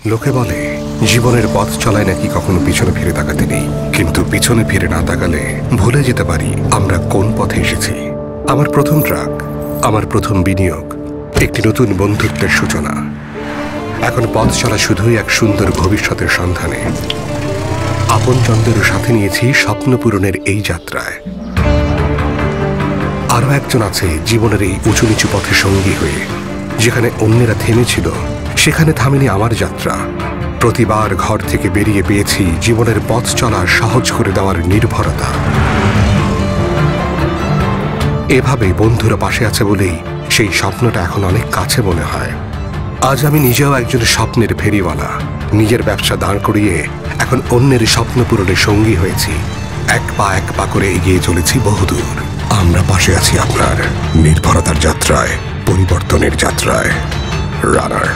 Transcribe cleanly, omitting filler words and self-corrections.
লোকে বলে জীবনের পথ চলায় নাকি কখনো পিছনে ফিরে তাকাতে নেই, কিন্তু পিছনে ফিরে না তাকালে ভুলে যেতে পারি আমরা কোন পথে এসেছি। আমার প্রথম ট্রাক, আমার প্রথম বিনিয়োগ, একটি নতুন বন্ধুত্বের সূচনা। এখন পথ চলা শুধুই এক সুন্দর ভবিষ্যতের সন্ধানে। আপনজনদেরও সাথে নিয়েছি স্বপ্ন পূরণের এই যাত্রায়। আরো একজন আছে জীবনের এই উঁচু নিচু পথে সঙ্গী হয়ে। যেখানে অন্যেরা থেমেছিল, সেখানে থামেনি আমার যাত্রা। প্রতিবার ঘর থেকে বেরিয়ে পেয়েছি জীবনের পথ চলা সহজ করে দেওয়ার নির্ভরতা। এভাবে বন্ধুরা পাশে আছে বলেই সেই স্বপ্নটা এখন অনেক কাছে মনে হয়। আজ আমি নিজেও একজন স্বপ্নের ফেরিওয়ালা। নিজের ব্যবসা দাঁড় করিয়ে এখন অন্যের স্বপ্ন পূরণের সঙ্গী হয়েছি। এক পা করে এগিয়ে চলেছি বহুদূর। আমরা পাশে আছি আপনার নির্ভরতার যাত্রায়, পরিবর্তনের যাত্রায়। রানার।